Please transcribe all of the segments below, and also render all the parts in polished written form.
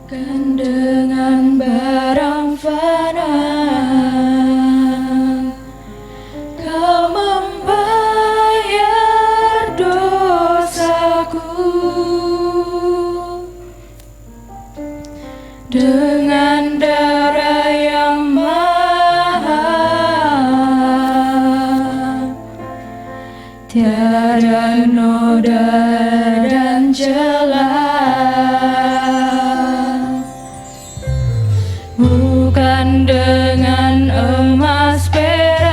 Kan dengan barang fana Kau membayar dosaku dengan darah yang mahal, tiada noda dan celah. Bukan dengan emas perak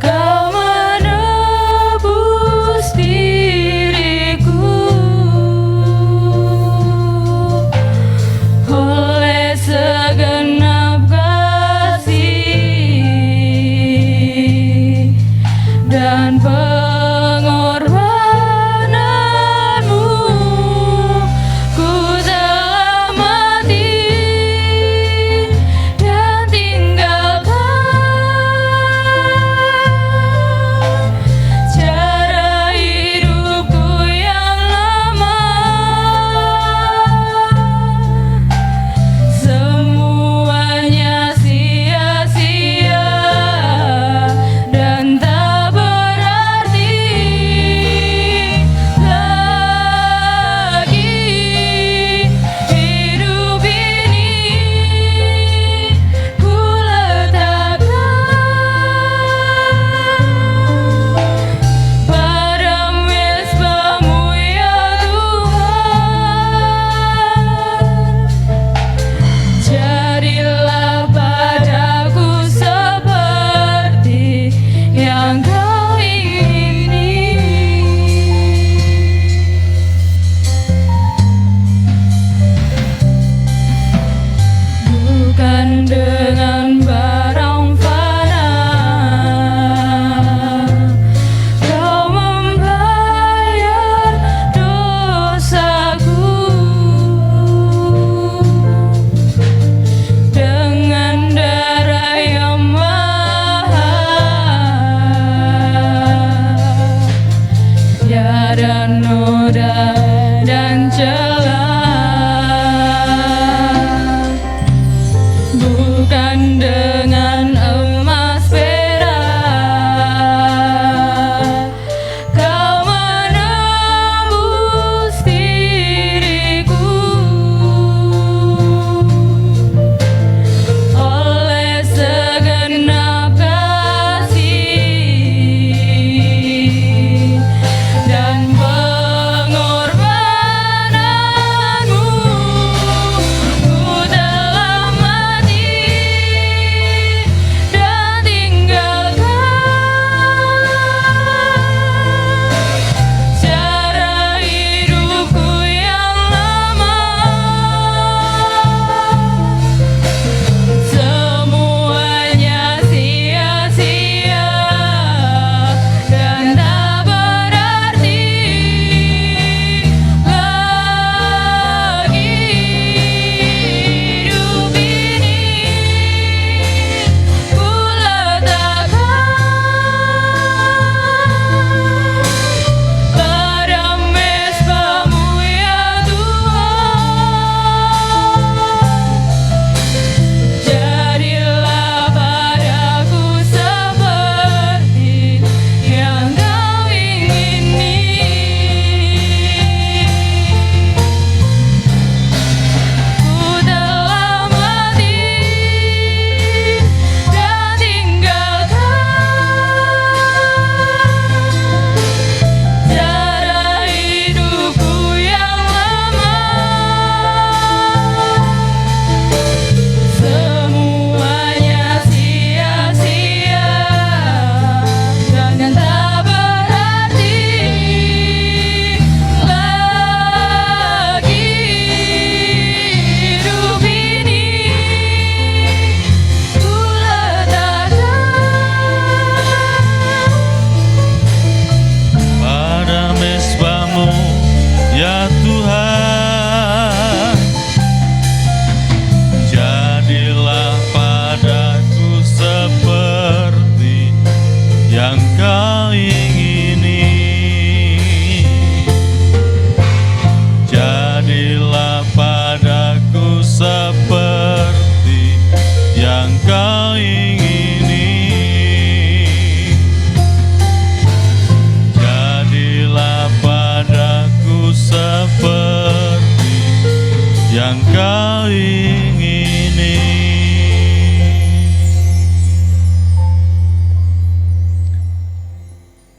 Kau menebus diriku, oleh segenap kasih dan pengorbananmu. Ku telah mati dan tinggalkan cara hidupku yang lama. Semuanya sia-sia dan tak berarti lagi. Hidup ini ku letakkan pada mezbamu ya Tuhan. Jadilah padaku seperti yang Kau ingini. Bukan dengan barang fana Kau membayar dosaku dengan darah yang mahal, tiada noda dan celah. Bukan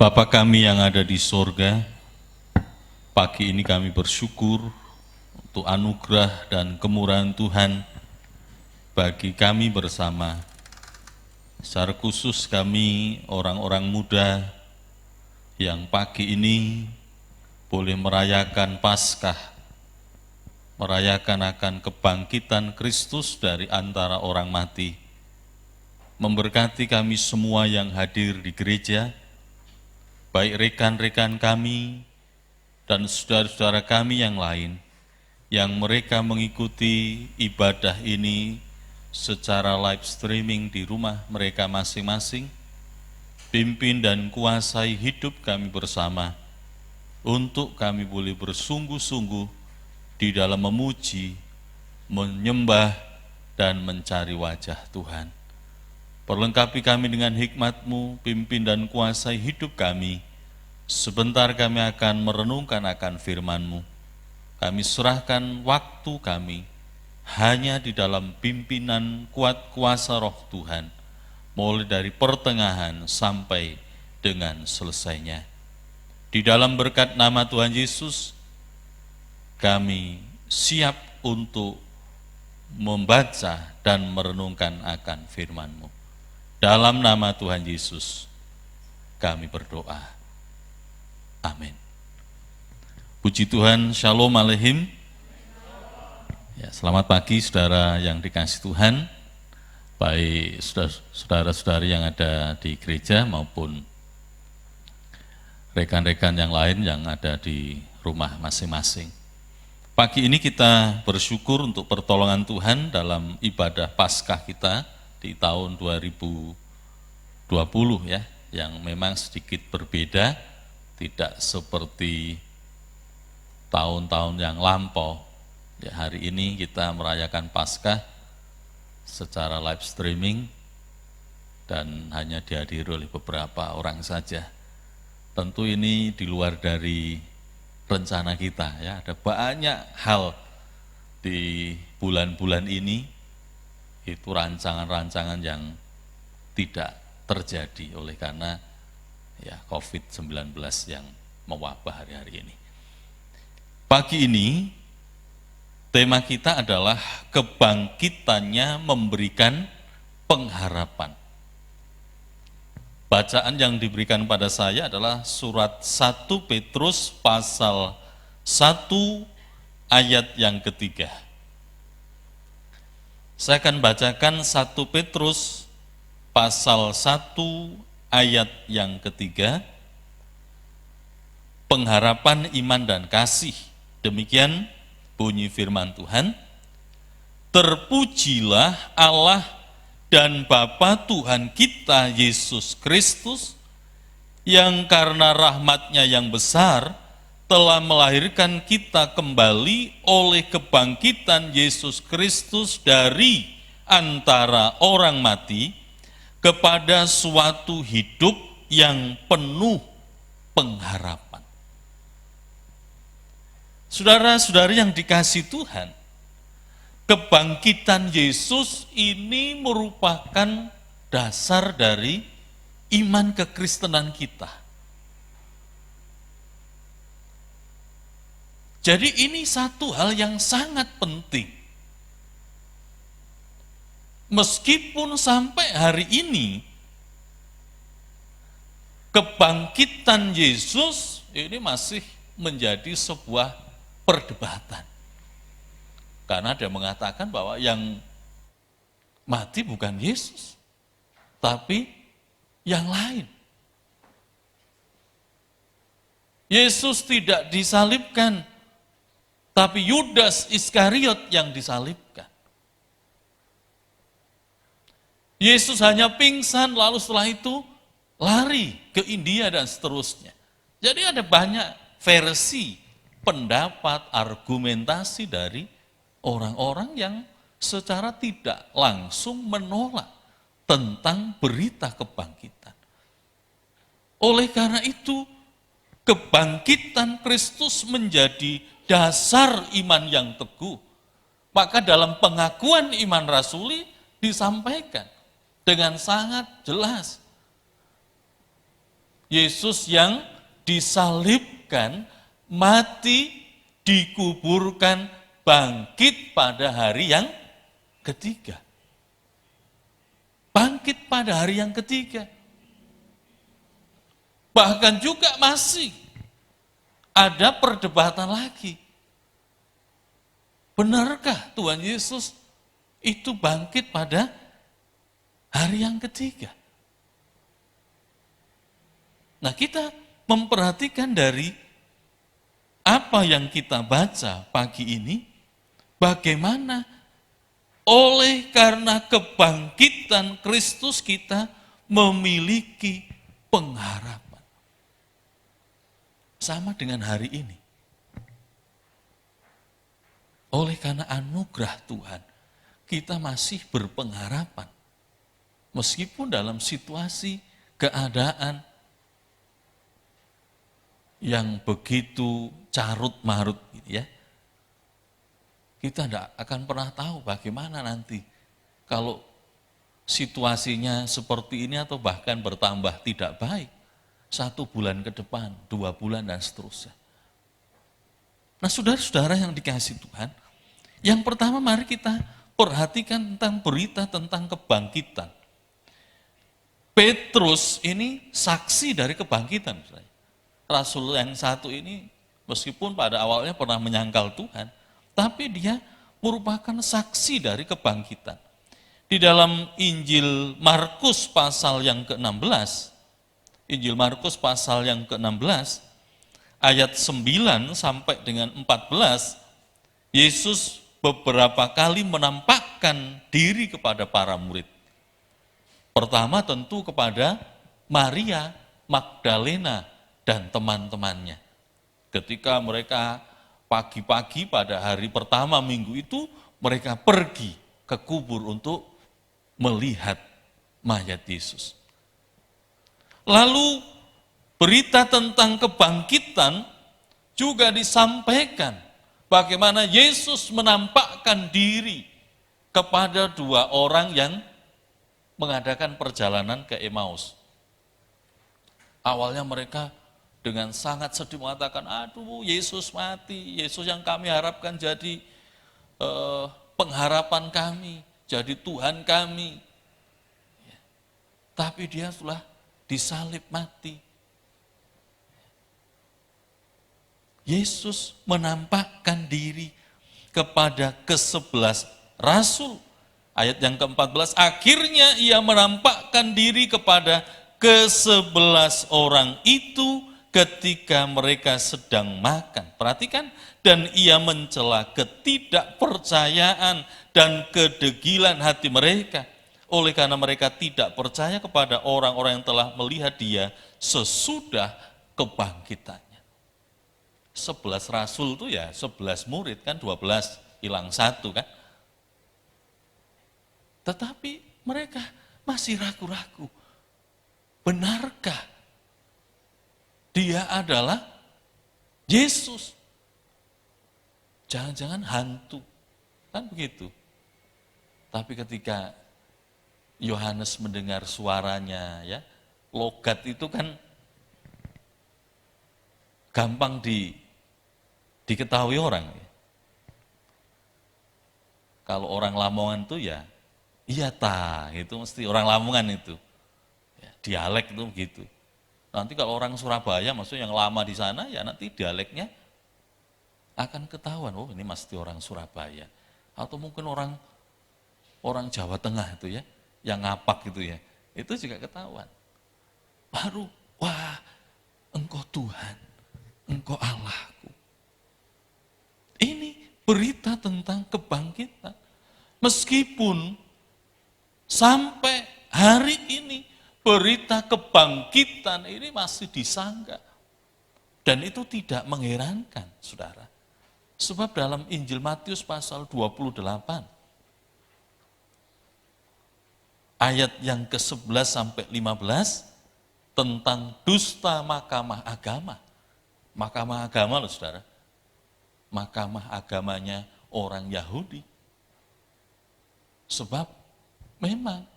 Bapa kami yang ada di sorga, pagi ini kami bersyukur untuk anugerah dan kemurahan Tuhan bagi kami bersama. Secara khusus kami orang-orang muda yang pagi ini boleh merayakan Paskah, merayakan akan kebangkitan Kristus dari antara orang mati. Memberkati kami semua yang hadir di gereja, baik rekan-rekan kami dan saudara-saudara kami yang lain, yang mereka mengikuti ibadah ini secara live streaming di rumah mereka masing-masing. Pimpin dan kuasai hidup kami bersama, untuk kami boleh bersungguh-sungguh di dalam memuji, menyembah, dan mencari wajah Tuhan. Perlengkapi kami dengan hikmat-Mu, pimpin dan kuasai hidup kami. Sebentar kami akan merenungkan akan firman-Mu. Kami serahkan waktu kami hanya di dalam pimpinan kuat kuasa roh Tuhan, mulai dari pertengahan sampai dengan selesainya. Di dalam berkat nama Tuhan Yesus, kami siap untuk membaca dan merenungkan akan firman-Mu. Dalam nama Tuhan Yesus, kami berdoa. Amin. Puji Tuhan, Shalom Aleichem. Ya, selamat pagi saudara yang dikasihi Tuhan, baik saudara-saudari yang ada di gereja maupun rekan-rekan yang lain yang ada di rumah masing-masing. Pagi ini kita bersyukur untuk pertolongan Tuhan dalam ibadah Paskah kita di tahun 2020 ya, yang memang sedikit berbeda, tidak seperti tahun-tahun yang lampau. Ya, hari ini kita merayakan Paskah secara live streaming dan hanya dihadiri oleh beberapa orang saja. Tentu ini di luar dari rencana kita ya, ada banyak hal di bulan-bulan ini, itu rancangan-rancangan yang tidak terjadi oleh karena ya COVID-19 yang mewabah hari-hari ini. Pagi ini tema kita adalah kebangkitannya memberikan pengharapan. Bacaan yang diberikan pada saya adalah surat 1 Petrus pasal 1 ayat yang ketiga. Saya akan bacakan 1 Petrus pasal 1 ayat yang ketiga. Pengharapan iman dan kasih. Demikian bunyi firman Tuhan. Terpujilah Allah dan Bapa Tuhan kita Yesus Kristus, yang karena rahmat-Nya yang besar telah melahirkan kita kembali oleh kebangkitan Yesus Kristus dari antara orang mati kepada suatu hidup yang penuh pengharapan. Saudara-saudari yang dikasihi Tuhan, kebangkitan Yesus ini merupakan dasar dari iman kekristenan kita. Jadi ini satu hal yang sangat penting. Meskipun sampai hari ini, kebangkitan Yesus ini masih menjadi sebuah perdebatan. Karena ada yang mengatakan bahwa yang mati bukan Yesus, tapi yang lain. Yesus tidak disalibkan, tapi Yudas Iskariot yang disalibkan. Yesus hanya pingsan, lalu setelah itu lari ke India dan seterusnya. Jadi ada banyak versi, pendapat, argumentasi dari orang-orang yang secara tidak langsung menolak tentang berita kebangkitan. Oleh karena itu, kebangkitan Kristus menjadi dasar iman yang teguh. Maka dalam pengakuan iman rasuli disampaikan dengan sangat jelas Yesus yang disalibkan, mati, dikuburkan, bangkit pada hari yang ketiga. Bangkit pada hari yang ketiga. Bahkan juga masih ada perdebatan lagi. Benarkah Tuhan Yesus itu bangkit pada hari yang ketiga? Nah, kita memperhatikan dari apa yang kita baca pagi ini, bagaimana oleh karena kebangkitan Kristus kita memiliki pengharapan. Sama dengan hari ini. Oleh karena anugerah Tuhan, kita masih berpengharapan. Meskipun dalam situasi keadaan yang begitu carut-marut, ya, kita tidak akan pernah tahu bagaimana nanti kalau situasinya seperti ini atau bahkan bertambah tidak baik 1 bulan ke depan, 2 bulan dan seterusnya. Nah, saudara-saudara yang dikasihi Tuhan, yang pertama mari kita perhatikan tentang berita tentang kebangkitan. Petrus ini saksi dari kebangkitan. Rasul yang satu ini meskipun pada awalnya pernah menyangkal Tuhan, tapi dia merupakan saksi dari kebangkitan. Di dalam Injil Markus pasal yang ke-16, Injil Markus pasal yang ke-16, ayat 9 sampai dengan 14, Yesus beberapa kali menampakkan diri kepada para murid. Pertama tentu kepada Maria Magdalena dan teman-temannya. Ketika mereka pagi-pagi pada hari pertama minggu itu, mereka pergi ke kubur untuk melihat mayat Yesus. Lalu berita tentang kebangkitan juga disampaikan bagaimana Yesus menampakkan diri kepada 2 orang yang mengadakan perjalanan ke Emmaus. Awalnya mereka dengan sangat sedih mengatakan, aduh Yesus mati, Yesus yang kami harapkan jadi pengharapan kami, jadi Tuhan kami. Tapi dia telah disalib mati. Yesus menampakkan diri kepada ke-11 rasul. Ayat yang ke-14, akhirnya ia menampakkan diri kepada ke-11 orang itu ketika mereka sedang makan. Perhatikan, dan ia mencela ketidakpercayaan dan kedegilan hati mereka. Oleh karena mereka tidak percaya kepada orang-orang yang telah melihat dia sesudah kebangkitannya. 11 rasul itu ya 11 murid kan, 12 hilang 1 kan. Tetapi mereka masih ragu-ragu. Benarkah dia adalah Yesus? Jangan-jangan hantu. Kan begitu. Tapi ketika Yohanes mendengar suaranya, ya, logat itu kan gampang diketahui orang. Kalau orang Lamongan itu ya, iya ta, itu mesti orang Lamongan itu. Ya, dialek itu begitu. Nanti kalau orang Surabaya, maksudnya yang lama di sana, ya nanti dialeknya akan ketahuan, oh ini mesti orang Surabaya. Atau mungkin orang Jawa Tengah itu ya, yang ngapak gitu ya, itu juga ketahuan. Baru, wah, engkau Tuhan, engkau Allahku. Ini berita tentang kebangkitan. Meskipun sampai hari ini berita kebangkitan ini masih disanggah. Dan itu tidak mengherankan, saudara. Sebab dalam Injil Matius pasal 28, ayat yang ke-11 sampai 15 tentang dusta mahkamah agama. Mahkamah agama loh saudara. Mahkamah agamanya orang Yahudi. Sebab memang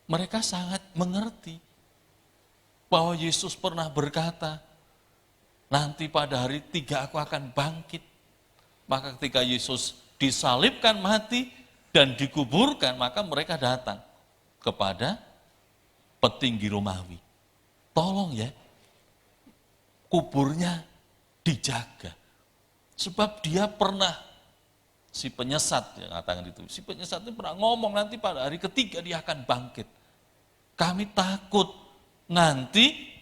mereka sangat mengerti bahwa Yesus pernah berkata, nanti pada hari 3 aku akan bangkit. Maka ketika Yesus disalibkan mati dan dikuburkan, maka mereka datang kepada petinggi Romawi. Tolong ya, kuburnya dijaga. Sebab dia pernah, si penyesat yang katakan itu, si penyesat itu pernah ngomong nanti pada hari ketiga dia akan bangkit. Kami takut nanti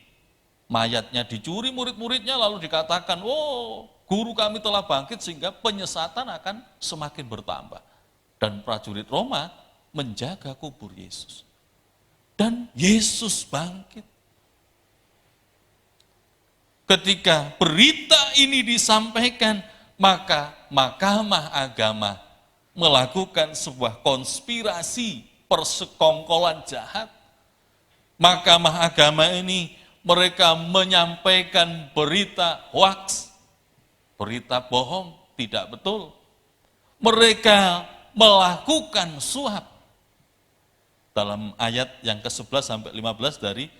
mayatnya dicuri murid-muridnya lalu dikatakan, oh guru kami telah bangkit sehingga penyesatan akan semakin bertambah. Dan prajurit Roma menjaga kubur Yesus. Dan Yesus bangkit. Ketika berita ini disampaikan, maka Mahkamah Agama melakukan sebuah konspirasi persekongkolan jahat. Mahkamah Agama ini mereka menyampaikan berita hoaks, berita bohong, tidak betul. Mereka melakukan suap. Dalam ayat yang ke-11 sampai 15 dari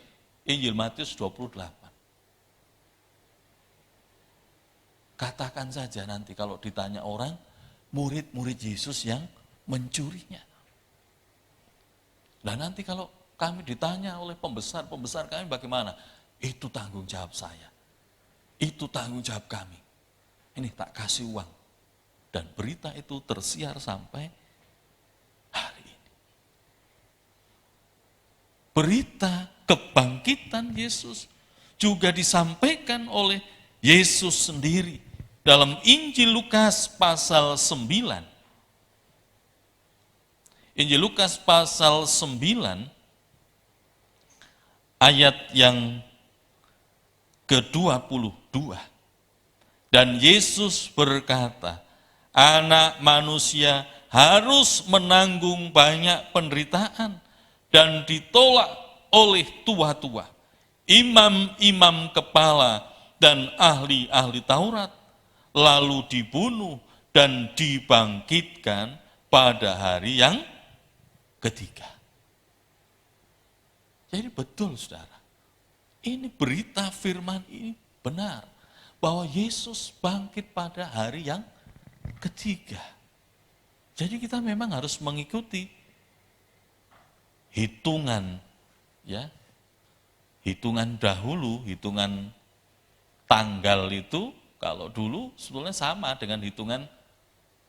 Injil Matius 28. Katakan saja nanti kalau ditanya orang, murid-murid Yesus yang mencurinya. Nah nanti kalau kami ditanya oleh pembesar kami bagaimana? Itu tanggung jawab saya. Itu tanggung jawab kami. Ini tak kasih uang. Dan berita itu tersiar sampai hari ini. Berita kebangkitan Yesus juga disampaikan oleh Yesus sendiri dalam Injil Lukas pasal 9. Injil Lukas pasal 9 ayat yang ke-22. Dan Yesus berkata, Anak manusia harus menanggung banyak penderitaan dan ditolak oleh tua-tua, imam-imam kepala dan ahli-ahli Taurat, lalu dibunuh dan dibangkitkan pada hari yang ketiga. Jadi betul saudara, ini berita firman ini benar, bahwa Yesus bangkit pada hari yang ketiga. Jadi kita memang harus mengikuti hitungan, ya, hitungan dahulu, hitungan tanggal itu, kalau dulu sebetulnya sama dengan hitungan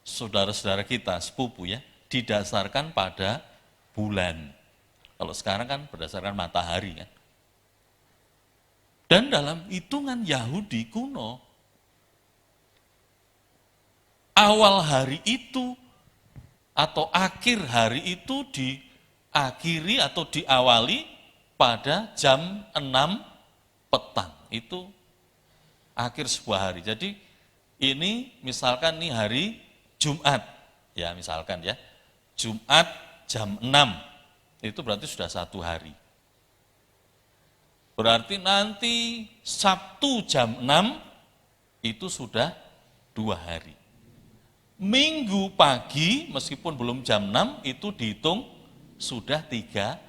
saudara-saudara kita, sepupu ya, didasarkan pada bulan. Kalau sekarang kan berdasarkan matahari kan. Dan dalam hitungan Yahudi kuno, awal hari itu atau akhir hari itu diakhiri atau diawali pada jam 6 petang. Itu akhir sebuah hari. Jadi ini misalkan nih hari Jumat, ya misalkan ya, Jumat jam 6, itu berarti sudah 1 hari. Berarti nanti Sabtu jam 6 itu sudah 2 hari. Minggu pagi meskipun belum jam 6 itu dihitung sudah 3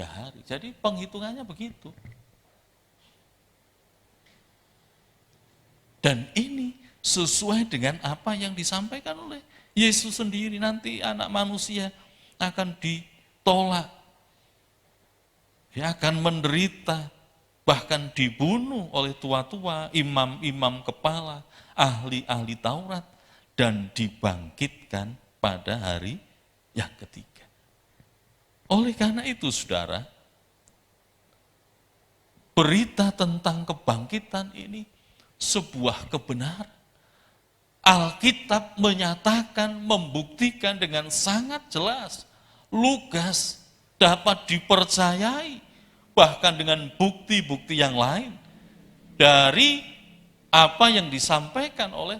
hari. Jadi penghitungannya begitu. Dan ini sesuai dengan apa yang disampaikan oleh Yesus sendiri, nanti anak manusia akan ditolak, dia akan menderita, bahkan dibunuh oleh tua-tua, imam-imam kepala, ahli-ahli Taurat, dan dibangkitkan pada hari yang ketiga. Oleh karena itu saudara, berita tentang kebangkitan ini sebuah kebenaran. Alkitab menyatakan, membuktikan dengan sangat jelas, lugas, dapat dipercayai, bahkan dengan bukti-bukti yang lain, dari apa yang disampaikan oleh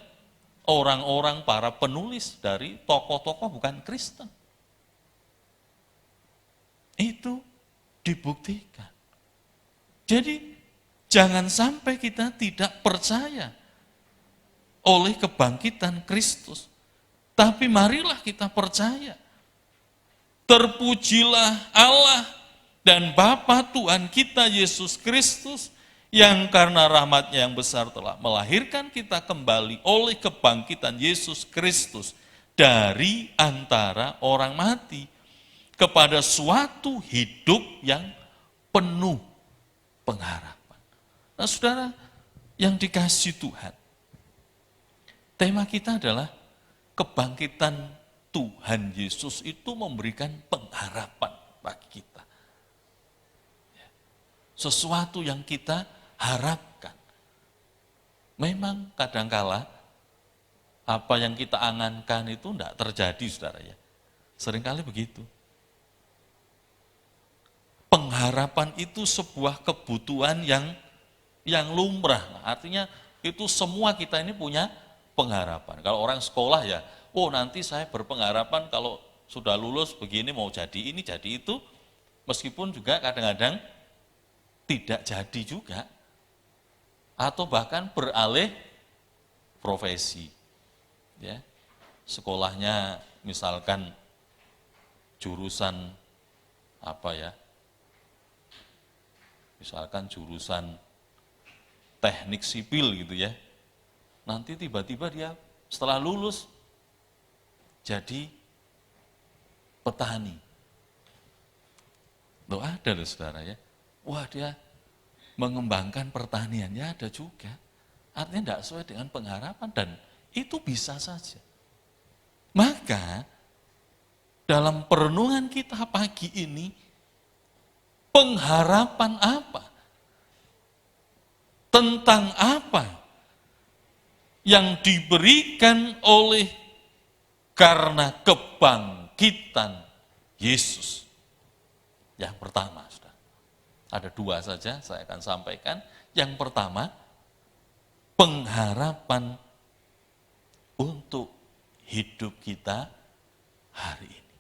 orang-orang para penulis dari tokoh-tokoh bukan Kristen. Itu dibuktikan. Jadi, jangan sampai kita tidak percaya oleh kebangkitan Kristus. Tapi marilah kita percaya. Terpujilah Allah dan Bapa Tuhan kita Yesus Kristus yang karena rahmat-Nya yang besar telah melahirkan kita kembali oleh kebangkitan Yesus Kristus dari antara orang mati kepada suatu hidup yang penuh pengharapan. Nah, saudara yang dikasihi Tuhan, tema kita adalah kebangkitan Tuhan Yesus itu memberikan pengharapan bagi kita. Sesuatu yang kita harapkan. Memang kadangkala apa yang kita angankan itu tidak terjadi, saudara ya. Seringkali begitu. Pengharapan itu sebuah kebutuhan yang lumrah. Nah, artinya itu semua kita ini punya pengharapan. Kalau orang sekolah ya, oh nanti saya berpengharapan kalau sudah lulus begini mau jadi ini, jadi itu. Meskipun juga kadang-kadang tidak jadi juga. Atau bahkan beralih profesi. Ya. Sekolahnya misalkan jurusan apa ya? Misalkan jurusan teknik sipil gitu ya. Nanti tiba-tiba dia setelah lulus jadi petani. Loh ada loh saudara ya. Wah dia mengembangkan pertaniannya ada juga. Artinya tidak sesuai dengan pengharapan dan itu bisa saja. Maka dalam perenungan kita pagi ini, pengharapan apa? Tentang apa yang diberikan oleh karena kebangkitan Yesus? Yang pertama, saudara. Ada dua saja saya akan sampaikan. Yang pertama, pengharapan untuk hidup kita hari ini.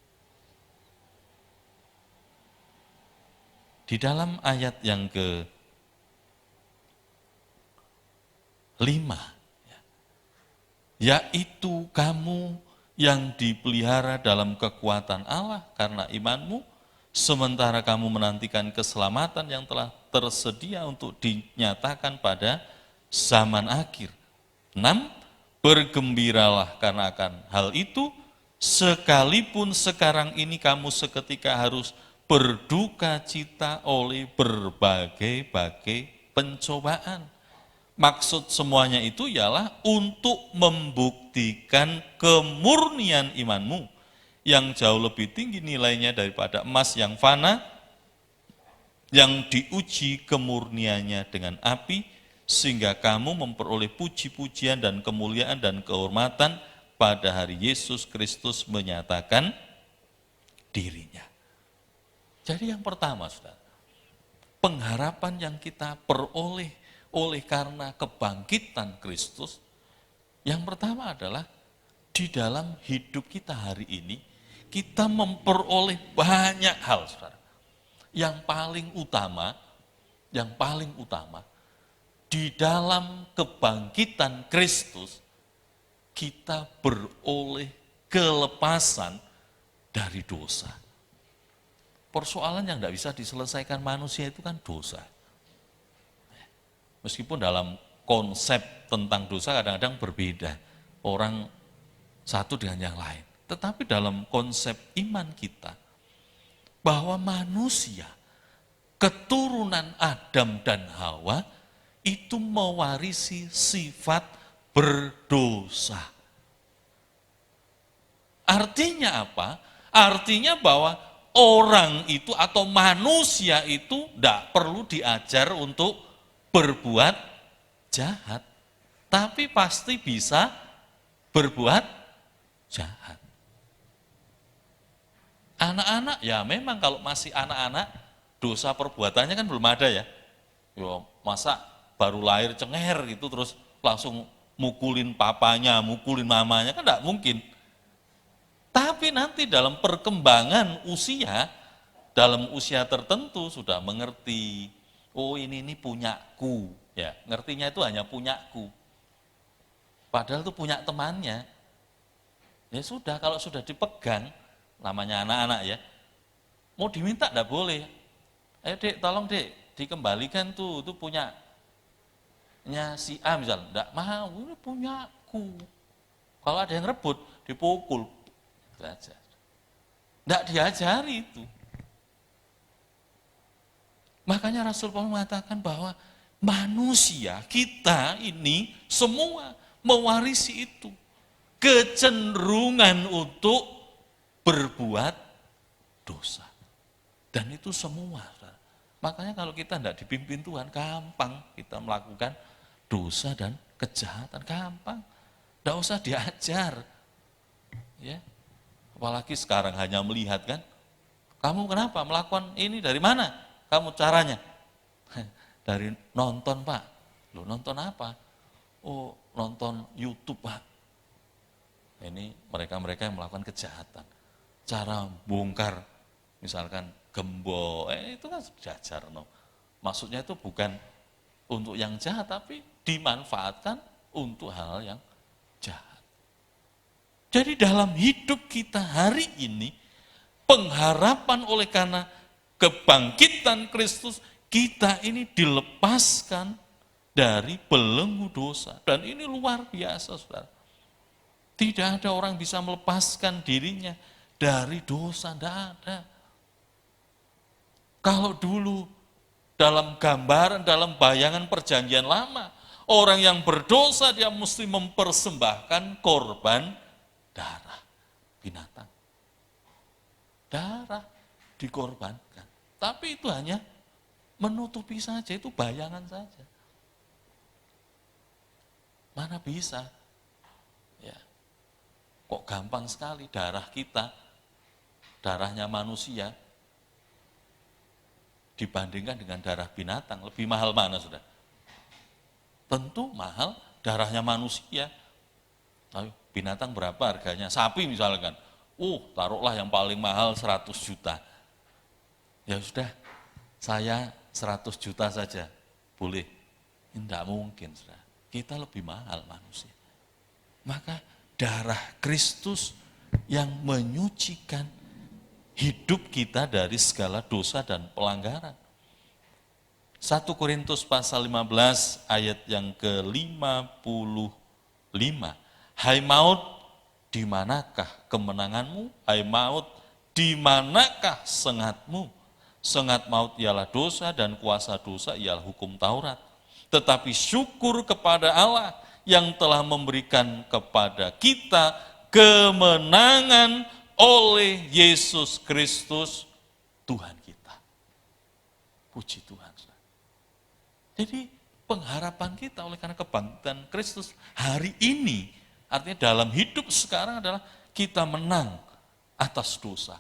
Di dalam ayat yang ke-5, yaitu kamu yang dipelihara dalam kekuatan Allah karena imanmu, sementara kamu menantikan keselamatan yang telah tersedia untuk dinyatakan pada zaman akhir. 6. Bergembiralah karena akan hal itu, sekalipun sekarang ini kamu seketika harus berduka cita oleh berbagai-bagai pencobaan. Maksud semuanya itu ialah untuk membuktikan kemurnian imanmu yang jauh lebih tinggi nilainya daripada emas yang fana, yang diuji kemurniannya dengan api, sehingga kamu memperoleh puji-pujian dan kemuliaan dan kehormatan pada hari Yesus Kristus menyatakan dirinya. Jadi yang pertama, saudara, pengharapan yang kita peroleh oleh karena kebangkitan Kristus, yang pertama adalah di dalam hidup kita hari ini, kita memperoleh banyak hal, saudara. Yang paling utama, di dalam kebangkitan Kristus, kita beroleh kelepasan dari dosa. Persoalan yang tidak bisa diselesaikan manusia itu kan dosa. Meskipun dalam konsep tentang dosa kadang-kadang berbeda. Orang satu dengan yang lain. Tetapi dalam konsep iman kita, bahwa manusia, keturunan Adam dan Hawa, itu mewarisi sifat berdosa. Artinya apa? Artinya bahwa orang itu atau manusia itu tidak perlu diajar untuk berbuat jahat, tapi pasti bisa berbuat jahat. Anak-anak ya memang kalau masih anak-anak dosa perbuatannya kan belum ada ya. Yo, masa baru lahir cenger gitu terus langsung mukulin papanya, mukulin mamanya kan enggak mungkin. Tapi nanti dalam perkembangan usia, dalam usia tertentu sudah mengerti, oh ini punyaku, ya ngertinya itu hanya punyaku. Padahal itu punya temannya. Ya sudah, kalau sudah dipegang, namanya anak-anak ya, mau diminta enggak boleh. Dek, tolong dek, dikembalikan tuh punya si A misal, enggak mau, ini punyaku. Kalau ada yang rebut, dipukul. Itu aja. Enggak diajari itu. Makanya Rasul Paulus mengatakan bahwa manusia, kita ini semua mewarisi itu. Kecenderungan untuk berbuat dosa. Dan itu semua. Makanya kalau kita tidak dipimpin Tuhan, gampang kita melakukan dosa dan kejahatan, gampang. Tidak usah diajar. Ya. Apalagi sekarang hanya melihat kan, kamu kenapa melakukan ini, dari mana kamu caranya? Dari nonton Pak. Loh, nonton apa? Oh, nonton YouTube Pak. Ini mereka-mereka yang melakukan kejahatan. Cara bongkar, misalkan gembok, itu kan jajar. No. Maksudnya itu bukan untuk yang jahat, tapi dimanfaatkan untuk hal yang jahat. Jadi dalam hidup kita hari ini, pengharapan oleh karena kebangkitan Kristus, kita ini dilepaskan dari belenggu dosa. Dan ini luar biasa, saudara. Tidak ada orang bisa melepaskan dirinya dari dosa, tidak ada. Kalau dulu dalam gambaran, dalam bayangan perjanjian lama, orang yang berdosa dia mesti mempersembahkan korban darah binatang. Darah dikorbankan. Tapi itu hanya menutupi saja, itu bayangan saja. Mana bisa? Ya. Kok gampang sekali darah kita, darahnya manusia, dibandingkan dengan darah binatang, lebih mahal mana sudah? Tentu mahal darahnya manusia. Ayo, binatang berapa harganya? Sapi misalkan, taruhlah yang paling mahal 100 juta. Ya sudah, saya 100 juta saja, boleh. Tidak mungkin, sudah. Kita lebih mahal manusia. Maka darah Kristus yang menyucikan hidup kita dari segala dosa dan pelanggaran. 1 Korintus pasal 15 ayat yang ke-55. Hai maut, di manakah kemenanganmu? Hai maut, di manakah sengatmu? Sengat maut ialah dosa dan kuasa dosa ialah hukum Taurat. Tetapi syukur kepada Allah yang telah memberikan kepada kita kemenangan oleh Yesus Kristus Tuhan kita. Puji Tuhan. Jadi pengharapan kita oleh karena kebangkitan Kristus hari ini, artinya dalam hidup sekarang adalah kita menang atas dosa.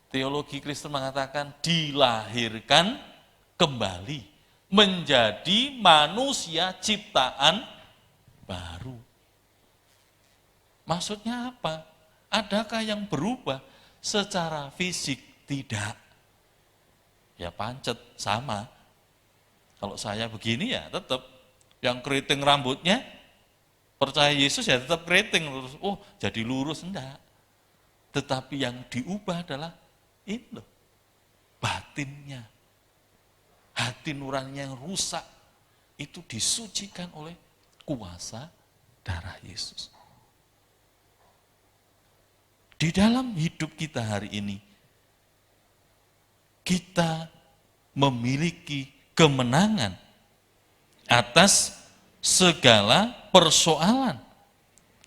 Teologi Kristen mengatakan dilahirkan kembali menjadi manusia ciptaan baru. Maksudnya apa? Adakah yang berubah secara fisik? Tidak. Ya pancet, sama. Kalau saya begini ya tetap. Yang keriting rambutnya, percaya Yesus ya tetap keriting. Jadi lurus, enggak. Tetapi yang diubah adalah ini loh, batinnya. Hati nuraninya yang rusak, itu disucikan oleh kuasa darah Yesus. Di dalam hidup kita hari ini, kita memiliki kemenangan atas segala persoalan,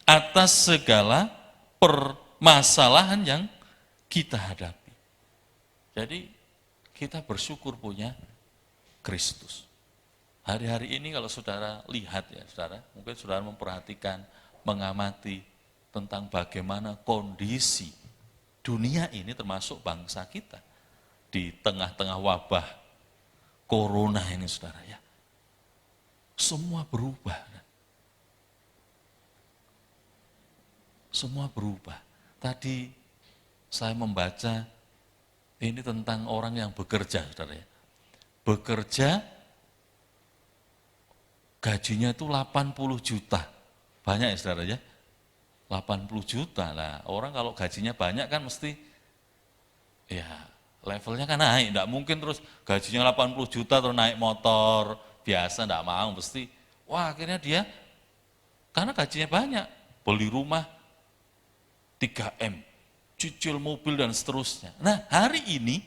atas segala permasalahan yang kita hadapi. Jadi kita bersyukur punya Kristus. Hari-hari ini kalau saudara lihat ya saudara, mungkin saudara memperhatikan, mengamati tentang bagaimana kondisi dunia ini termasuk bangsa kita di tengah-tengah wabah corona ini saudara ya. Semua berubah. Semua berubah. Tadi saya membaca ini tentang orang yang bekerja saudara ya. Bekerja gajinya itu 80 juta. Banyak ya saudara ya. 80 juta lah. Orang kalau gajinya banyak kan mesti ya levelnya kan naik, enggak mungkin terus gajinya 80 juta terus naik motor biasa, enggak mau, pasti wah akhirnya dia karena gajinya banyak, beli rumah 3M, cicil mobil dan seterusnya. Nah hari ini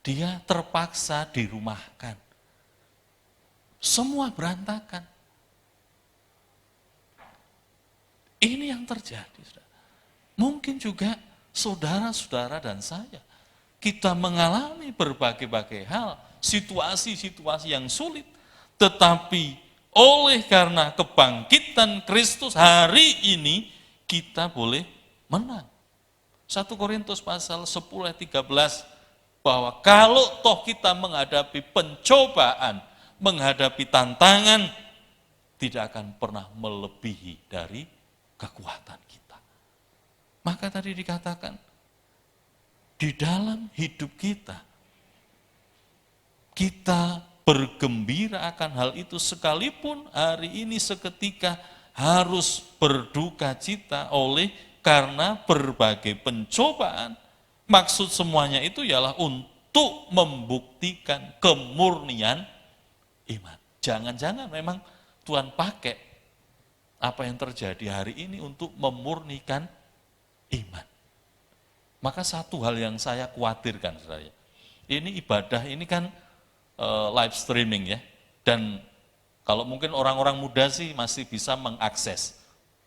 dia terpaksa dirumahkan. Semua berantakan. Ini yang terjadi. Mungkin juga saudara-saudara dan saya, kita mengalami berbagai-bagai hal, situasi-situasi yang sulit. Tetapi oleh karena kebangkitan Kristus hari ini, kita boleh menang. 1 Korintus pasal 10 ayat 13, bahwa kalau toh kita menghadapi pencobaan, menghadapi tantangan, tidak akan pernah melebihi dari kekuatan kita. Maka tadi dikatakan, di dalam hidup kita, kita bergembira akan hal itu sekalipun hari ini seketika harus berduka cita oleh karena berbagai pencobaan. Maksud semuanya itu ialah untuk membuktikan kemurnian iman. Jangan-jangan memang Tuhan pakai apa yang terjadi hari ini untuk memurnikan iman. Maka satu hal yang saya khawatirkan, saudara, ini ibadah ini kan live streaming ya, dan kalau mungkin orang-orang muda sih masih bisa mengakses,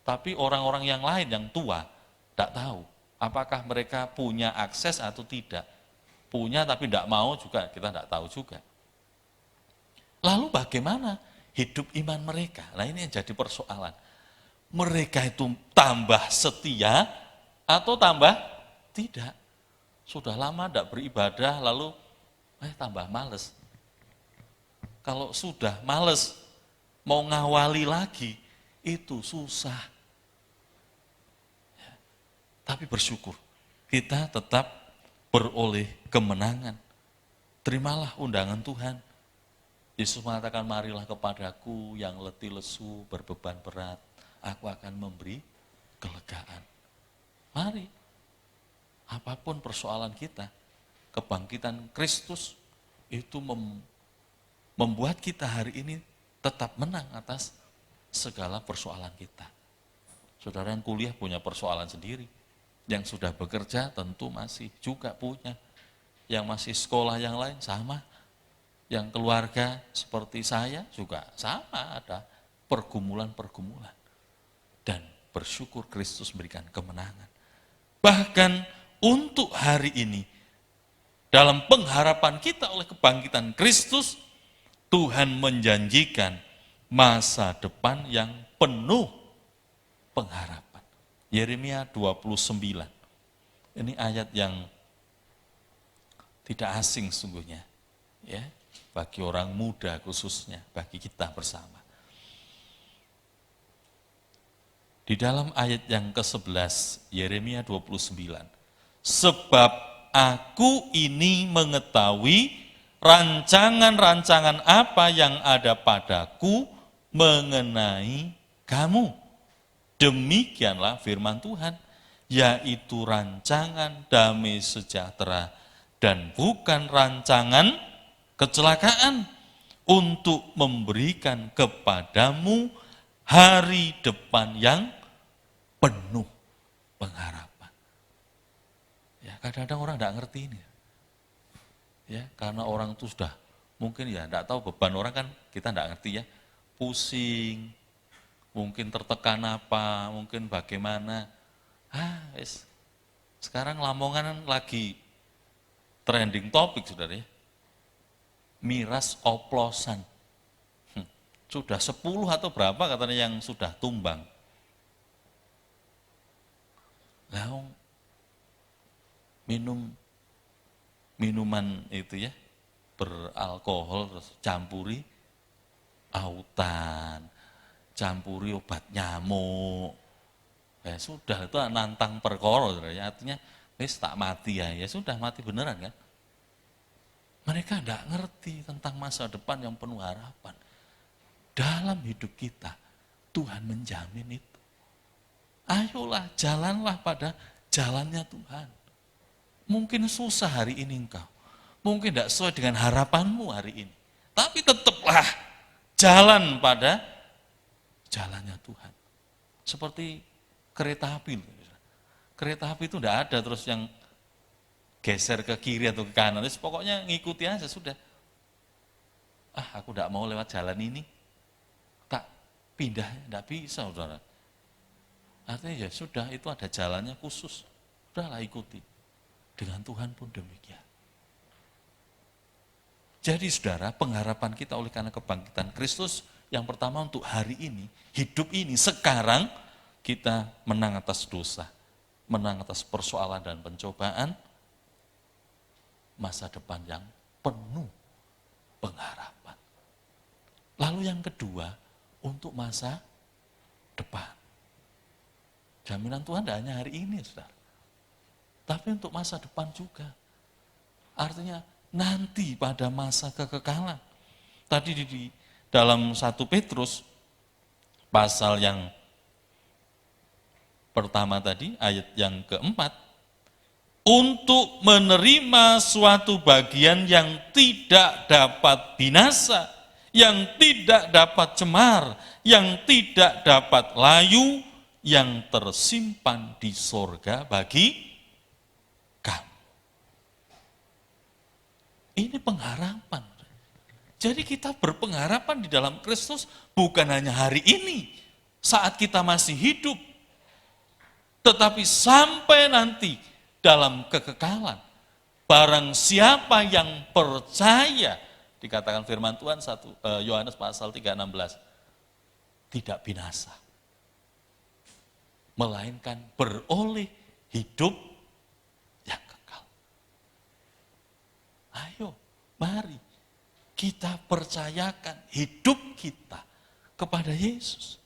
tapi orang-orang yang lain yang tua tidak tahu apakah mereka punya akses atau tidak. Punya tapi tidak mau juga, kita tidak tahu juga. Lalu bagaimana hidup iman mereka? Nah ini yang jadi persoalan. Mereka itu tambah setia atau tambah tidak. Sudah lama tidak beribadah lalu tambah males. Kalau sudah males mau ngawali lagi itu susah. Ya. Tapi bersyukur kita tetap beroleh kemenangan. Terimalah undangan Tuhan. Yesus mengatakan, marilah kepadaku yang letih lesu berbeban berat, aku akan memberi kelegaan. Mari, apapun persoalan kita, kebangkitan Kristus itu membuat kita hari ini tetap menang atas segala persoalan kita. Saudara yang kuliah punya persoalan sendiri, yang sudah bekerja tentu masih juga punya, yang masih sekolah yang lain sama, yang keluarga seperti saya juga sama, ada pergumulan-pergumulan. Dan bersyukur Kristus memberikan kemenangan. Bahkan untuk hari ini, dalam pengharapan kita oleh kebangkitan Kristus, Tuhan menjanjikan masa depan yang penuh pengharapan. Yeremia 29. Ini ayat yang tidak asing sungguhnya. Ya, bagi orang muda khususnya, bagi kita bersama. Di dalam ayat yang ke-11, Yeremia 29. Sebab aku ini mengetahui rancangan-rancangan apa yang ada padaku mengenai kamu. Demikianlah firman Tuhan, yaitu rancangan damai sejahtera dan bukan rancangan kecelakaan, untuk memberikan kepadamu hari depan yang penuh pengharapan. Ya, kadang-kadang orang tidak ngerti ini. Ya, karena orang itu sudah mungkin ya tidak tahu beban orang kan kita tidak ngerti ya. Pusing, mungkin tertekan apa, mungkin bagaimana. Sekarang Lamongan lagi trending topik, saudara ya. Miras oplosan. Sudah 10 atau berapa katanya yang sudah tumbang. Nah, minuman itu ya, beralkohol, terus campuri autan, campuri obat nyamuk. Ya sudah, itu nantang perkara, artinya wis tak mati ya sudah mati beneran kan. Mereka tidak ngerti tentang masa depan yang penuh harapan. Dalam hidup kita, Tuhan menjamin itu. Ayolah, jalanlah pada jalannya Tuhan. Mungkin susah hari ini engkau. Mungkin tidak sesuai dengan harapanmu hari ini. Tapi tetaplah jalan pada jalannya Tuhan. Seperti kereta api. Kereta api itu tidak ada terus yang geser ke kiri atau ke kanan. Terus pokoknya ngikuti aja sudah. Aku tidak mau lewat jalan ini. Tak pindah, tidak bisa saudara. Artinya ya sudah, itu ada jalannya khusus. Udahlah ikuti. Dengan Tuhan pun demikian. Jadi saudara, pengharapan kita oleh karena kebangkitan Kristus, yang pertama untuk hari ini, hidup ini, sekarang kita menang atas dosa, menang atas persoalan dan pencobaan, masa depan yang penuh pengharapan. Lalu yang kedua, untuk masa depan. Jaminan Tuhan tidak hanya hari ini, saudara. Tapi untuk masa depan juga. Artinya nanti pada masa kekekalan. Tadi di dalam 1 Petrus, pasal yang pertama tadi, ayat yang keempat, untuk menerima suatu bagian yang tidak dapat binasa, yang tidak dapat cemar, yang tidak dapat layu, yang tersimpan di sorga bagi kamu. Ini pengharapan. Jadi kita berpengharapan di dalam Kristus bukan hanya hari ini, saat kita masih hidup, tetapi sampai nanti dalam kekekalan. Barang siapa yang percaya, dikatakan firman Tuhan Yohanes pasal 3:16, tidak binasa, melainkan beroleh hidup yang kekal. Ayo, mari kita percayakan hidup kita kepada Yesus.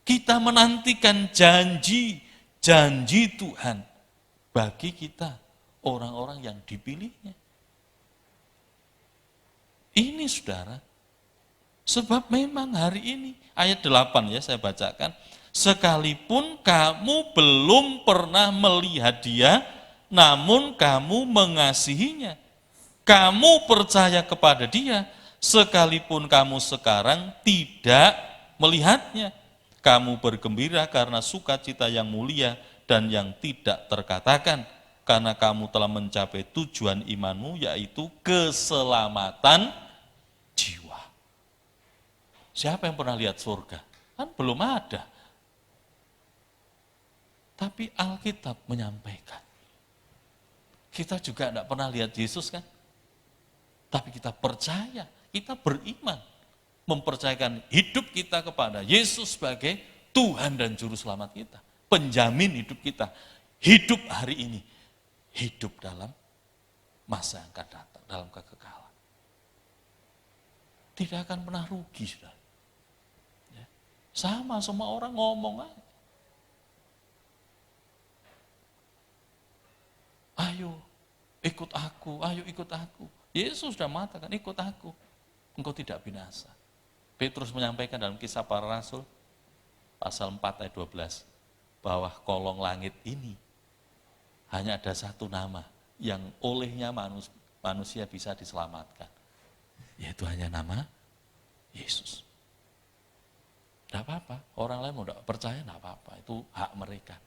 Kita menantikan janji Tuhan bagi kita, orang-orang yang dipilihnya. Ini saudara, sebab memang hari ini, ayat 8 ya saya bacakan, sekalipun kamu belum pernah melihat dia, namun kamu mengasihinya. Kamu percaya kepada dia, sekalipun kamu sekarang tidak melihatnya. Kamu bergembira karena sukacita yang mulia dan yang tidak terkatakan, karena kamu telah mencapai tujuan imanmu, yaitu keselamatan jiwa. Siapa yang pernah lihat surga? Kan belum ada. Tapi Alkitab menyampaikan. Kita juga tidak pernah lihat Yesus kan? Tapi kita percaya, kita beriman. Mempercayakan hidup kita kepada Yesus sebagai Tuhan dan Juru Selamat kita. Penjamin hidup kita. Hidup hari ini. Hidup dalam masa yang akan datang, dalam kekekalan. Tidak akan pernah rugi, saudara. Ya. Sama semua orang ngomong aja. Ayo ikut aku, ayo ikut aku. Yesus sudah mengatakan, ikut aku, engkau tidak binasa. Petrus menyampaikan dalam Kisah Para Rasul, pasal 4 ayat 12, bahwa kolong langit ini hanya ada satu nama yang olehnya manusia bisa diselamatkan. Yaitu hanya nama Yesus. Tidak apa-apa, orang lain mau tidak percaya, tidak apa-apa, itu hak mereka.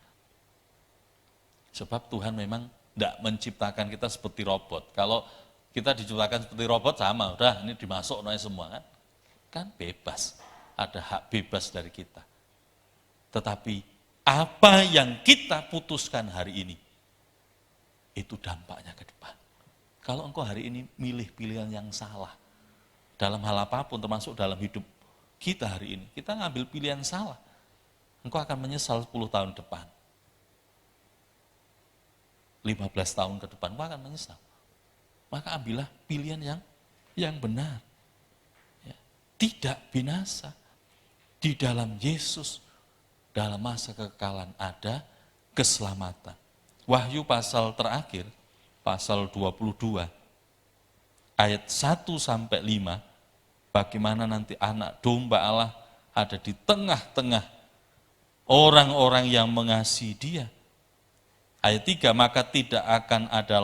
Sebab Tuhan memang tidak menciptakan kita seperti robot. Kalau kita diciptakan seperti robot sama, udah ini dimasuk semua kan. Kan bebas, ada hak bebas dari kita. Tetapi apa yang kita putuskan hari ini, itu dampaknya ke depan. Kalau engkau hari ini milih pilihan yang salah, dalam hal apapun termasuk dalam hidup kita hari ini, kita ngambil pilihan salah, engkau akan menyesal 10 tahun depan. 15 tahun ke depan, engkau akan menyesal. Maka ambillah pilihan yang benar. Tidak binasa. Di dalam Yesus, dalam masa kekekalan ada keselamatan. Wahyu pasal terakhir, pasal 22, ayat 1-5, bagaimana nanti anak domba Allah ada di tengah-tengah orang-orang yang mengasihi dia. Ayat 3, maka tidak akan ada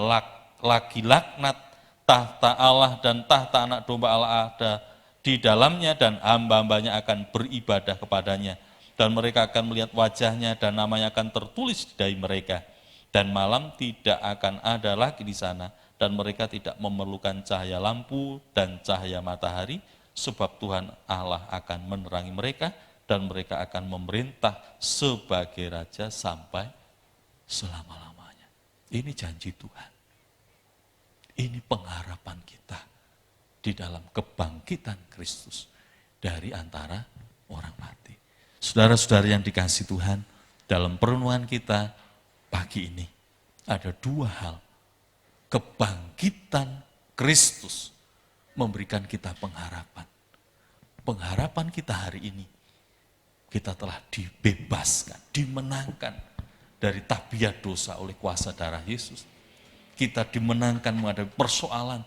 lagi laknat, tahta Allah dan tahta anak domba Allah ada di dalamnya, dan hamba-hambanya akan beribadah kepadanya. Dan mereka akan melihat wajahnya dan namanya akan tertulis di dahi mereka. Dan malam tidak akan ada lagi di sana, dan mereka tidak memerlukan cahaya lampu dan cahaya matahari, sebab Tuhan Allah akan menerangi mereka, dan mereka akan memerintah sebagai raja sampai selama-lamanya. Ini janji Tuhan. Ini pengharapan kita di dalam kebangkitan Kristus dari antara orang mati. Saudara-saudara yang dikasihi Tuhan, dalam perenungan kita pagi ini ada dua hal. Kebangkitan Kristus memberikan kita pengharapan. Pengharapan kita hari ini, kita telah dibebaskan, dimenangkan dari tabiat dosa oleh kuasa darah Yesus. Kita dimenangkan menghadapi persoalan.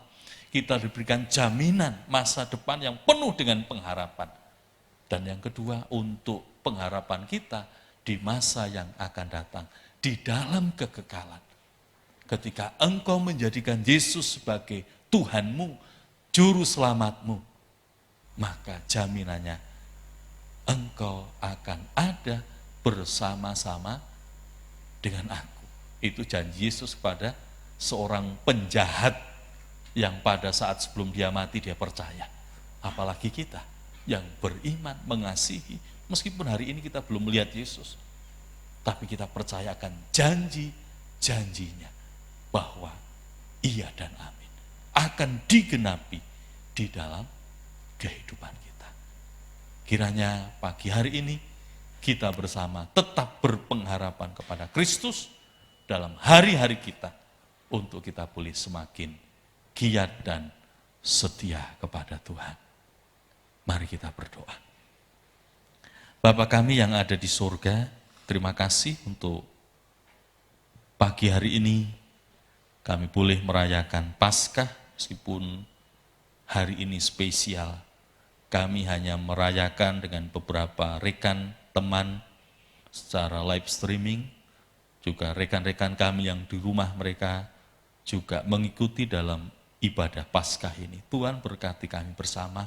Kita diberikan jaminan masa depan yang penuh dengan pengharapan. Dan yang kedua, untuk pengharapan kita di masa yang akan datang, di dalam kekekalan. Ketika engkau menjadikan Yesus sebagai Tuhanmu, Juru Selamatmu, maka jaminannya engkau akan ada bersama-sama dengan aku. Itu janji Yesus kepada seorang penjahat yang pada saat sebelum dia mati dia percaya. Apalagi kita yang beriman, mengasihi, meskipun hari ini kita belum melihat Yesus, tapi kita percayakan janji-janjinya bahwa iya dan amin akan digenapi di dalam kehidupan kita. Kiranya pagi hari ini kita bersama tetap berpengharapan kepada Kristus dalam hari-hari kita, untuk kita boleh semakin giat dan setia kepada Tuhan. Mari kita berdoa. Bapa kami yang ada di surga, terima kasih untuk pagi hari ini kami boleh merayakan Paskah, meskipun hari ini spesial. Kami hanya merayakan dengan beberapa rekan teman secara live streaming, juga rekan-rekan kami yang di rumah mereka juga mengikuti dalam ibadah Paskah ini. Tuhan berkati kami bersama,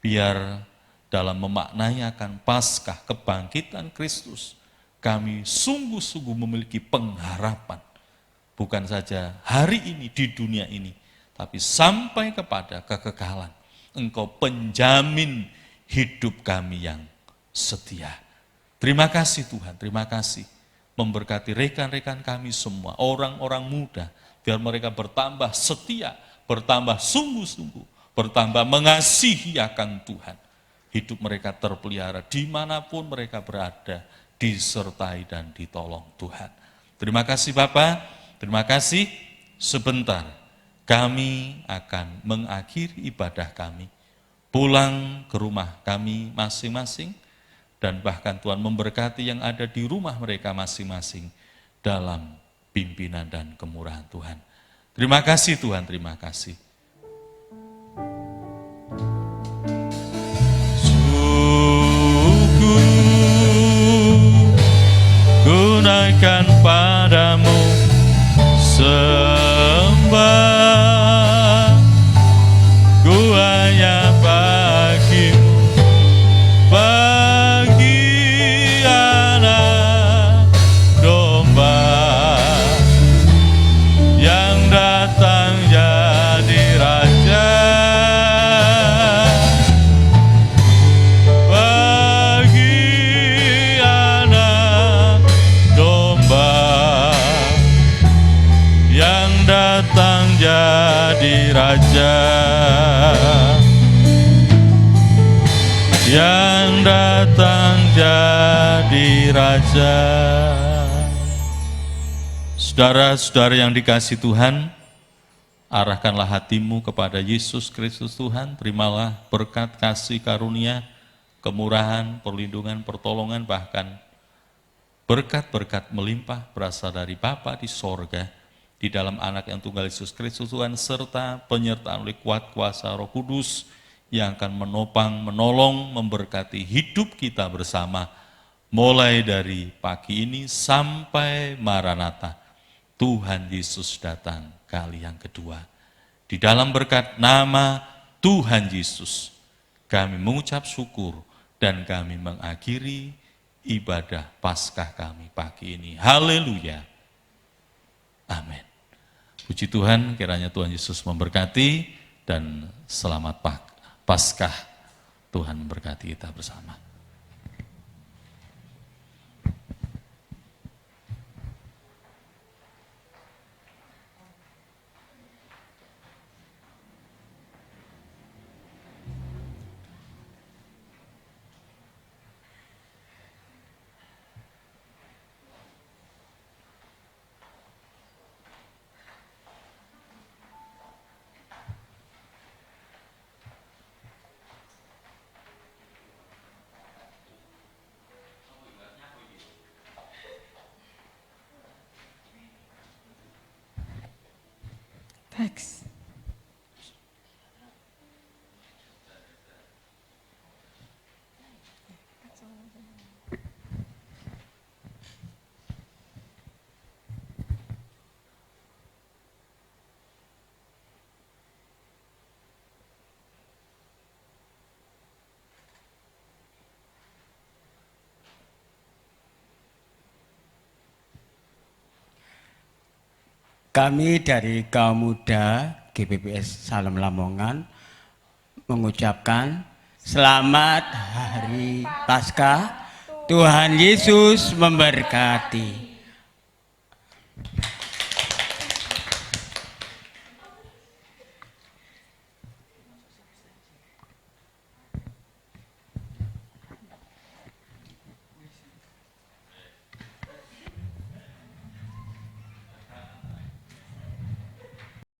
biar dalam memaknai akan Paskah kebangkitan Kristus, kami sungguh-sungguh memiliki pengharapan, bukan saja hari ini di dunia ini, tapi sampai kepada kekekalan. Engkau penjamin hidup kami yang setia. Terima kasih Tuhan, terima kasih. Memberkati rekan-rekan kami semua, orang-orang muda, biar mereka bertambah setia, bertambah sungguh-sungguh, bertambah mengasihi akan Tuhan. Hidup mereka terpelihara dimanapun mereka berada, disertai dan ditolong Tuhan. Terima kasih Bapak, terima kasih. Sebentar kami akan mengakhiri ibadah kami, pulang ke rumah kami masing-masing, dan bahkan Tuhan memberkati yang ada di rumah mereka masing-masing dalam pimpinan dan kemurahan Tuhan. Terima kasih Tuhan, terima kasih. Gunakan padamu sembah, ku hanya bagimu, bagi anak domba yang datang jadi raja, bagi anak domba yang datang jadi raja, yang datang jadi raja. Saudara-saudara yang dikasihi Tuhan, arahkanlah hatimu kepada Yesus Kristus Tuhan, terimalah berkat kasih karunia, kemurahan, perlindungan, pertolongan, bahkan berkat-berkat melimpah berasal dari Bapa di sorga, di dalam anak yang tunggal Yesus Kristus Tuhan, serta penyertaan oleh kuat kuasa Roh Kudus yang akan menopang, menolong, memberkati hidup kita bersama mulai dari pagi ini sampai Maranatha, Tuhan Yesus datang kali yang kedua. Di dalam berkat nama Tuhan Yesus, kami mengucap syukur dan kami mengakhiri ibadah Paskah kami pagi ini. Haleluya. Amin. Puji Tuhan, kiranya Tuhan Yesus memberkati dan selamat Paskah. Tuhan memberkati kita bersama. Teks. Kami dari kaum muda GPPS Salem Lamongan mengucapkan selamat hari Paskah. Tuhan Yesus memberkati.